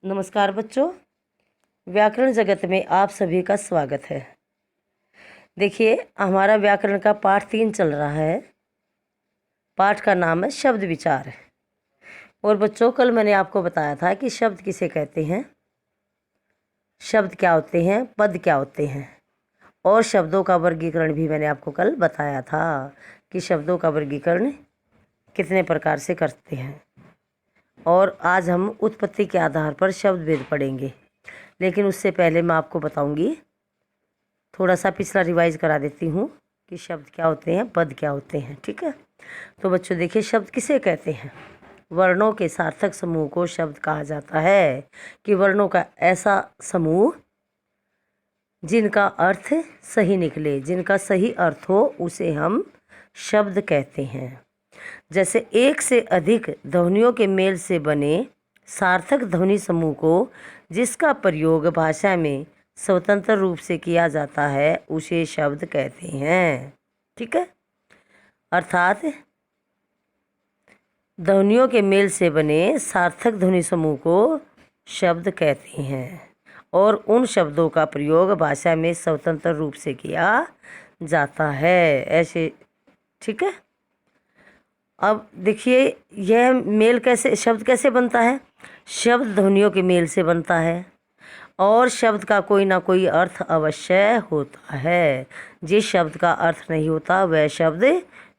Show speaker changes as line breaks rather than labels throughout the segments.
नमस्कार बच्चों, व्याकरण जगत में आप सभी का स्वागत है। देखिए, हमारा व्याकरण का पाठ 3 चल रहा है। पाठ का नाम है शब्द विचार। और बच्चों, कल मैंने आपको बताया था कि शब्द किसे कहते हैं, शब्द क्या होते हैं, पद क्या होते हैं, और शब्दों का वर्गीकरण भी मैंने आपको कल बताया था कि शब्दों का वर्गीकरण कितने प्रकार से करते हैं। और आज हम उत्पत्ति के आधार पर शब्द भेद पढ़ेंगे। लेकिन उससे पहले मैं आपको बताऊंगी, थोड़ा सा पिछला रिवाइज करा देती हूँ कि शब्द क्या होते हैं, पद क्या होते हैं। ठीक है, तो बच्चों देखिए, शब्द किसे कहते हैं। वर्णों के सार्थक समूह को शब्द कहा जाता है कि वर्णों का ऐसा समूह जिनका अर्थ सही निकले, जिनका सही अर्थ हो, उसे हम शब्द कहते हैं। जैसे एक से अधिक ध्वनियों के मेल से बने सार्थक ध्वनि समूह को जिसका प्रयोग भाषा में स्वतंत्र रूप से किया जाता है उसे शब्द कहते हैं। ठीक है, अर्थात ध्वनियों के मेल से बने सार्थक ध्वनि समूह को शब्द कहते हैं और उन शब्दों का प्रयोग भाषा में स्वतंत्र रूप से किया जाता है ऐसे। ठीक है, अब देखिए, यह मेल कैसे, शब्द कैसे बनता है। शब्द ध्वनियों के मेल से बनता है और शब्द का कोई ना कोई अर्थ अवश्य होता है। जिस शब्द का अर्थ नहीं होता वह शब्द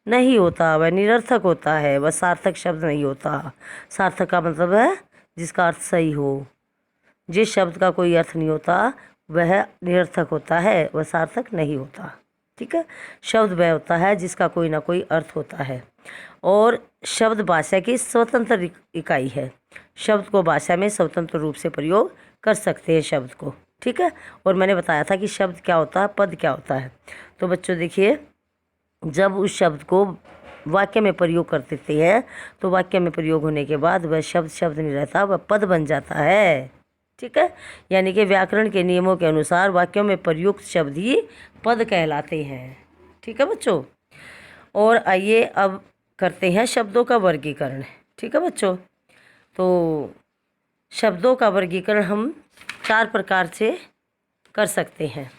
नहीं होता, वह निरर्थक होता है, वह सार्थक शब्द नहीं होता। सार्थक का मतलब है जिसका अर्थ सही हो। जिस शब्द का कोई अर्थ नहीं होता वह निरर्थक होता है, वह सार्थक नहीं होता। ठीक है, शब्द वह होता है जिसका कोई ना कोई अर्थ होता है और शब्द भाषा की स्वतंत्र इकाई है। शब्द को भाषा में स्वतंत्र रूप से प्रयोग कर सकते हैं शब्द को। ठीक है, और मैंने बताया था कि शब्द क्या होता है, पद क्या होता है। तो बच्चों देखिए, जब उस शब्द को वाक्य में प्रयोग कर देते हैं तो वाक्य में प्रयोग होने के बाद वह शब्द शब्द नहीं रहता, वह पद बन जाता है। ठीक है, यानी कि व्याकरण के नियमों के अनुसार वाक्यों में प्रयुक्त शब्द ही पद कहलाते हैं। ठीक है बच्चों, और आइए अब करते हैं शब्दों का वर्गीकरण। ठीक है बच्चों, तो शब्दों का वर्गीकरण हम 4 प्रकार से कर सकते हैं।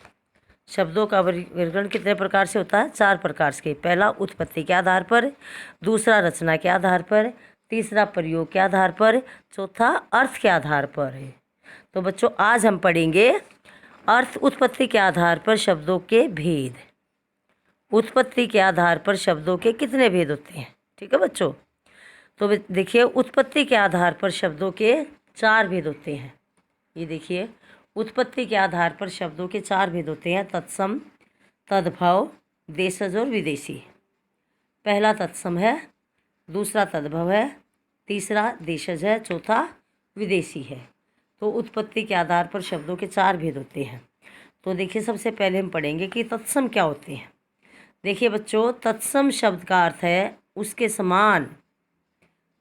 शब्दों का वर्गीकरण कितने प्रकार से होता है, 4 प्रकार से। पहला उत्पत्ति के आधार पर, दूसरा रचना के आधार पर, तीसरा प्रयोग के आधार पर, चौथा अर्थ के आधार पर है। तो बच्चों, आज हम पढ़ेंगे अर्थ उत्पत्ति के आधार पर शब्दों के भेद। उत्पत्ति के आधार पर शब्दों के कितने भेद होते हैं। ठीक है बच्चों, तो देखिए, उत्पत्ति के आधार पर शब्दों के 4 भेद होते हैं। ये देखिए, उत्पत्ति के आधार पर शब्दों के 4 भेद होते हैं। तत्सम, तद्भव, देशज और विदेशी। पहला तत्सम है, दूसरा तद्भव है, तीसरा देशज है, चौथा विदेशी है। तो उत्पत्ति के आधार पर शब्दों के 4 भेद होते हैं। तो देखिए, सबसे पहले हम पढ़ेंगे कि तत्सम क्या होते हैं। देखिए बच्चों, तत्सम शब्द का अर्थ है उसके समान।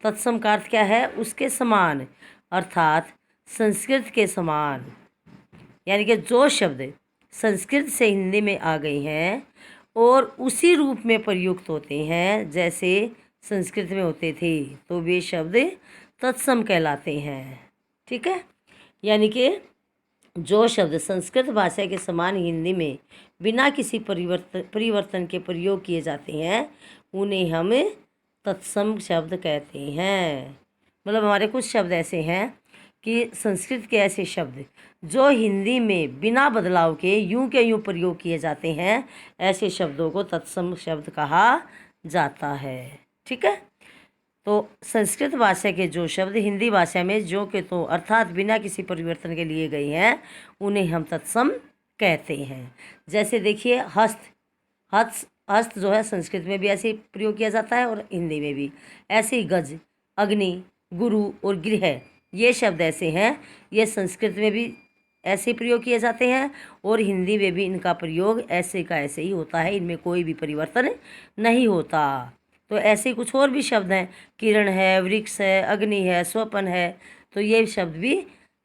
तत्सम का अर्थ क्या है, उसके समान, अर्थात संस्कृत के समान। यानी कि जो शब्द संस्कृत से हिंदी में आ गए हैं और उसी रूप में प्रयुक्त होते हैं जैसे संस्कृत में होते थे, तो वे शब्द तत्सम कहलाते हैं। ठीक है, यानी कि जो शब्द संस्कृत भाषा के समान हिंदी में बिना किसी परिवर्तन के प्रयोग किए जाते हैं उन्हें हम तत्सम शब्द कहते हैं। मतलब हमारे कुछ शब्द ऐसे हैं कि संस्कृत के ऐसे शब्द जो हिंदी में बिना बदलाव के यूं प्रयोग किए जाते हैं, ऐसे शब्दों को तत्सम शब्द कहा जाता है। ठीक है, तो संस्कृत भाषा के जो शब्द हिंदी भाषा में जो के तो अर्थात बिना किसी परिवर्तन के लिए गए हैं उन्हें हम तत्सम कहते हैं। जैसे देखिए, हस्त, हस्त हस्त जो है संस्कृत में भी ऐसे ही प्रयोग किया जाता है और हिंदी में भी ऐसे ही। गज, अग्नि, गुरु और गृह, ये शब्द ऐसे हैं, ये संस्कृत में भी ऐसे प्रयोग किए जाते हैं और हिंदी में भी इनका प्रयोग ऐसे का ऐसे ही होता है, इनमें कोई भी परिवर्तन नहीं होता। तो ऐसे ही कुछ और भी शब्द हैं, किरण है, वृक्ष है, अग्नि है, स्वपन है, तो ये शब्द भी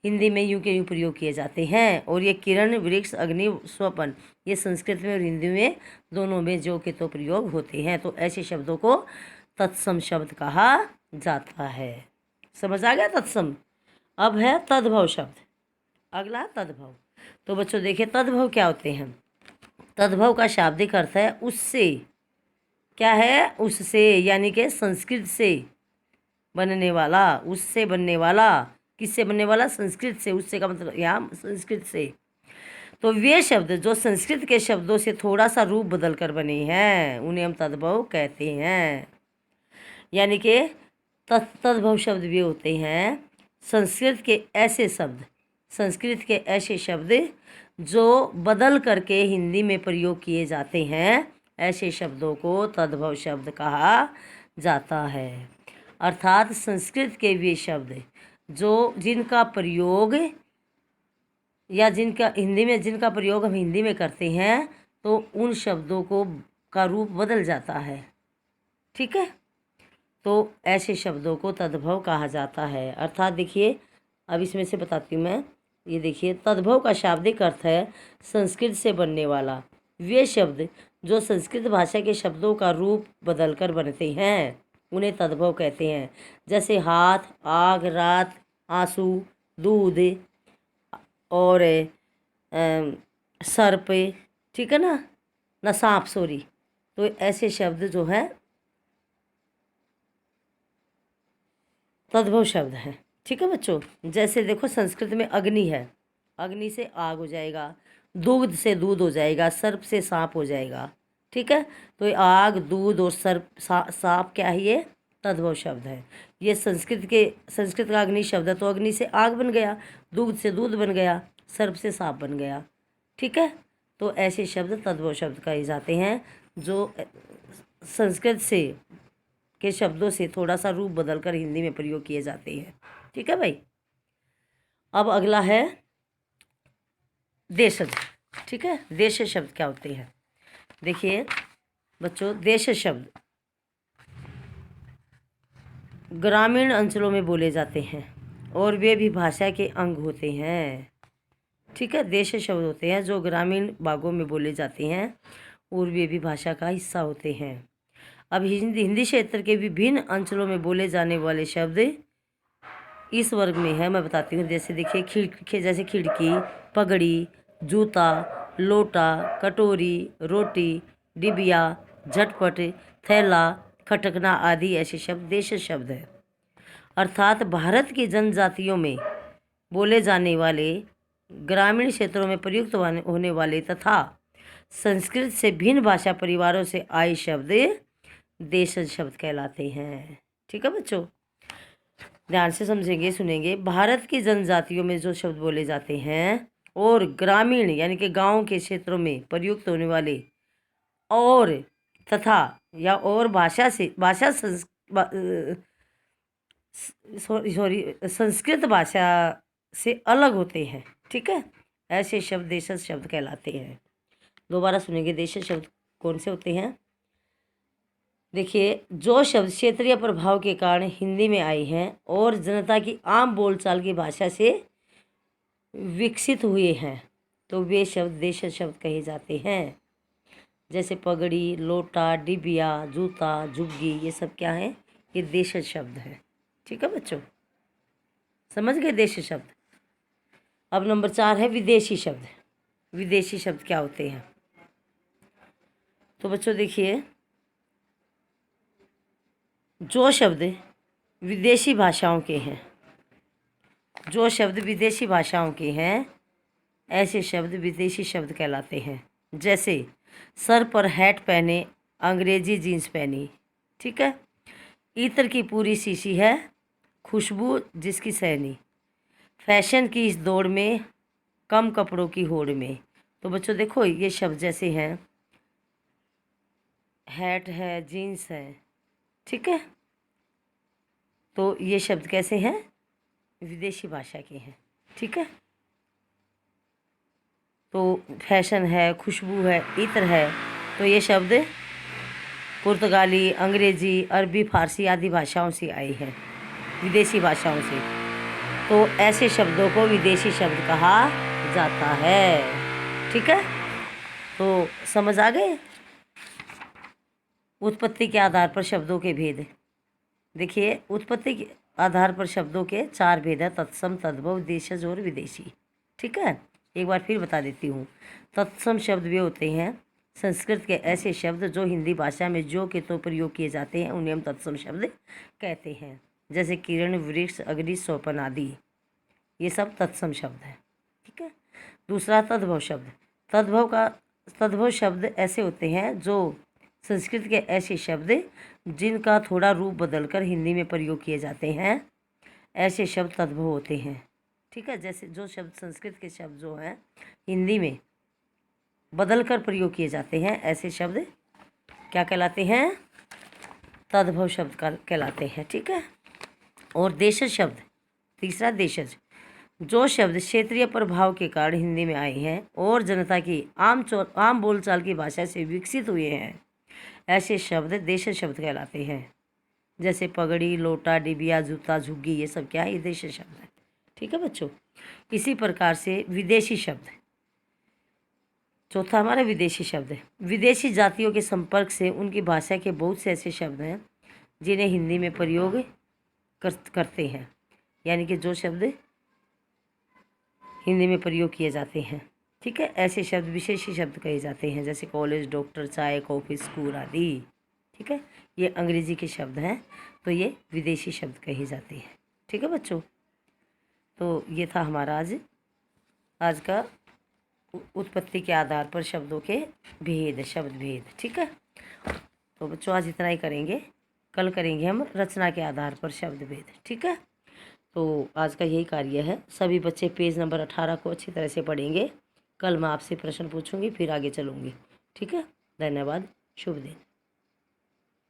हिंदी में यूं के यूं प्रयोग किए जाते हैं। और ये किरण, वृक्ष, अग्नि, स्वपन, ये संस्कृत में और हिंदी में दोनों में जो के तो प्रयोग होते हैं। तो ऐसे शब्दों को तत्सम शब्द कहा जाता है। समझ आ गया तत्सम। अब है तद्भव शब्द। अगला तद्भव। तो बच्चों देखिए तद्भव क्या होते हैं। तद्भव का शाब्दिक अर्थ है उससे। क्या है? उससे, यानी कि संस्कृत से बनने वाला, उससे बनने वाला। किससे बनने वाला? संस्कृत से। उससे का मतलब यहाँ संस्कृत से। तो वे शब्द जो संस्कृत के शब्दों से थोड़ा सा रूप बदल कर बने हैं उन्हें हम तद्भव कहते हैं। यानी कि तद्भव शब्द भी होते हैं संस्कृत के ऐसे शब्द जो बदल करके हिंदी में प्रयोग किए जाते हैं, ऐसे शब्दों को तद्भव शब्द कहा जाता है। अर्थात संस्कृत के वे शब्द जो जिनका प्रयोग या जिनका प्रयोग हम हिंदी में करते हैं तो उन शब्दों का रूप बदल जाता है। ठीक है, तो ऐसे शब्दों को तद्भव कहा जाता है। अर्थात देखिए अब इसमें से बताती हूँ मैं। ये देखिए तद्भव का शाब्दिक अर्थ है संस्कृत से बनने वाला। वे शब्द जो संस्कृत भाषा के शब्दों का रूप बदलकर बनते हैं उन्हें तद्भव कहते हैं। जैसे हाथ, आग, रात, आंसू, दूध और सर्प। ठीक है ना सांप, सॉरी। तो ऐसे शब्द जो है तद्भव शब्द हैं। ठीक है बच्चों, जैसे देखो संस्कृत में अग्नि है, अग्नि से आग हो जाएगा, दूध से दूध हो जाएगा, सर्प से सांप हो जाएगा। ठीक है, तो आग, दूध और सर्प, सांप क्या है? ये तद्भव शब्द है। ये संस्कृत का अग्नि शब्द है, तो अग्नि से आग बन गया, दूध से दूध बन गया, सर्प से सांप बन गया। ठीक है, तो ऐसे शब्द तद्भव शब्द कहे जाते हैं जो संस्कृत के शब्दों से थोड़ा सा रूप बदलकर हिंदी में प्रयोग किए जाते हैं। ठीक है भाई। अब अगला है देशज। ठीक है, देशज शब्द क्या होते हैं? देखिए बच्चों देशज शब्द ग्रामीण अंचलों में बोले जाते हैं और वे भी भाषा के अंग होते हैं। ठीक है, देशज शब्द होते हैं जो ग्रामीण भागों में बोले जाते हैं और वे भी भाषा का हिस्सा होते हैं। अब हिंदी क्षेत्र के विभिन्न अंचलों में बोले जाने वाले शब्द इस वर्ग में है, मैं बताती हूँ। जैसे देखिए जैसे खिड़की, पगड़ी, जूता, लोटा, कटोरी, रोटी, डिबिया, झटपट, थैला, खटकना आदि ऐसे शब्द देशज शब्द हैं। अर्थात भारत की जनजातियों में बोले जाने वाले, ग्रामीण क्षेत्रों में प्रयुक्त होने वाले तथा संस्कृत से भिन्न भाषा परिवारों से आए शब्द देशज शब्द कहलाते हैं। ठीक है बच्चों, ध्यान से समझेंगे, सुनेंगे। भारत की जनजातियों में जो शब्द बोले जाते हैं और ग्रामीण यानी कि गांव के क्षेत्रों में प्रयुक्त होने वाले और तथा या और संस्कृत भाषा से अलग होते हैं। ठीक है, ऐसे शब्द देशज शब्द कहलाते हैं। दोबारा सुनेंगे, देशज शब्द कौन से होते हैं? देखिए जो शब्द क्षेत्रीय प्रभाव के कारण हिंदी में आए हैं और जनता की आम बोलचाल की भाषा से विकसित हुए हैं तो वे शब्द देशज शब्द कहे जाते हैं। जैसे पगड़ी, लोटा, डिबिया, जूता, झुग्गी, ये सब क्या है? ये देशज शब्द हैं। ठीक है बच्चों, समझ गए देशज शब्द। अब नंबर 4 है विदेशी शब्द। विदेशी शब्द क्या होते हैं? तो बच्चों देखिए जो शब्द विदेशी भाषाओं के हैं, जो शब्द विदेशी भाषाओं के हैं ऐसे शब्द विदेशी शब्द कहलाते हैं। जैसे सर पर हैट पहने, अंग्रेजी जीन्स पहनी। ठीक है, इत्र की पूरी शीशी है, खुशबू जिसकी सैनी, फैशन की इस दौड़ में, कम कपड़ों की होड़ में। तो बच्चों देखो ये शब्द जैसे हैं, हैट है, जीन्स है। ठीक है, तो ये शब्द कैसे हैं? विदेशी भाषा के हैं। ठीक है, तो फैशन है, खुशबू है, इत्र है, तो ये शब्द पुर्तगाली, अंग्रेजी, अरबी, फारसी आदि भाषाओं से आए हैं, विदेशी भाषाओं से। तो ऐसे शब्दों को विदेशी शब्द कहा जाता है। ठीक है, तो समझ आ गए उत्पत्ति के आधार पर शब्दों के भेद। देखिए उत्पत्ति आधार पर शब्दों के 4 भेद हैं: तत्सम, तद्भव, देशज और विदेशी। ठीक है, एक बार फिर बता देती हूँ। तत्सम शब्द वे होते हैं संस्कृत के ऐसे शब्द जो हिंदी भाषा में जो के तो प्रयोग किए जाते हैं, उन्हें हम तत्सम शब्द कहते हैं। जैसे किरण, वृक्ष, अग्नि, सोपन आदि, ये सब तत्सम शब्द हैं। ठीक है। दूसरा तद्भव शब्द। तद्भव शब्द ऐसे होते हैं जो संस्कृत के ऐसे शब्द जिनका थोड़ा रूप बदलकर हिंदी में प्रयोग किए जाते हैं, ऐसे शब्द तद्भव होते हैं। ठीक है, जैसे जो शब्द संस्कृत के शब्द जो हैं हिंदी में बदलकर प्रयोग किए जाते हैं, ऐसे शब्द क्या कहलाते हैं? तद्भव शब्द कहलाते हैं। ठीक है। और देशज शब्द। तीसरा देशज, जो शब्द क्षेत्रीय प्रभाव के कारण हिंदी में आए हैं और जनता की आम बोलचाल की भाषा से विकसित हुए हैं, ऐसे शब्द देशज शब्द कहलाते हैं। जैसे पगड़ी, लोटा, डिबिया, जूता, झुग्गी, ये सब क्या है? ये देशज शब्द है। ठीक है बच्चों। इसी प्रकार से विदेशी शब्द। चौथा हमारा विदेशी शब्द है। विदेशी जातियों के संपर्क से उनकी भाषा के बहुत से ऐसे शब्द हैं जिन्हें हिंदी में प्रयोग करते हैं, यानी कि जो शब्द हिंदी में प्रयोग किए जाते हैं। ठीक है, ऐसे शब्द विशेषी शब्द कहे जाते हैं, जैसे कॉलेज, डॉक्टर, चाय, कॉफ़ी, स्कूल आदि। ठीक है, ये अंग्रेजी के शब्द हैं, तो ये विदेशी शब्द कहे जाते हैं। ठीक है बच्चों, तो ये था हमारा आज का उत्पत्ति के आधार पर शब्दों के भेद, शब्द भेद। ठीक है, तो बच्चों आज इतना ही करेंगे। कल करेंगे हम रचना के आधार पर शब्द भेद। ठीक है, तो आज का यही कार्य है। सभी बच्चे पेज नंबर 18 को अच्छी तरह से पढ़ेंगे। कल मैं आपसे प्रश्न पूछूंगी, फिर आगे चलूँगी। ठीक है, धन्यवाद, शुभ दिन।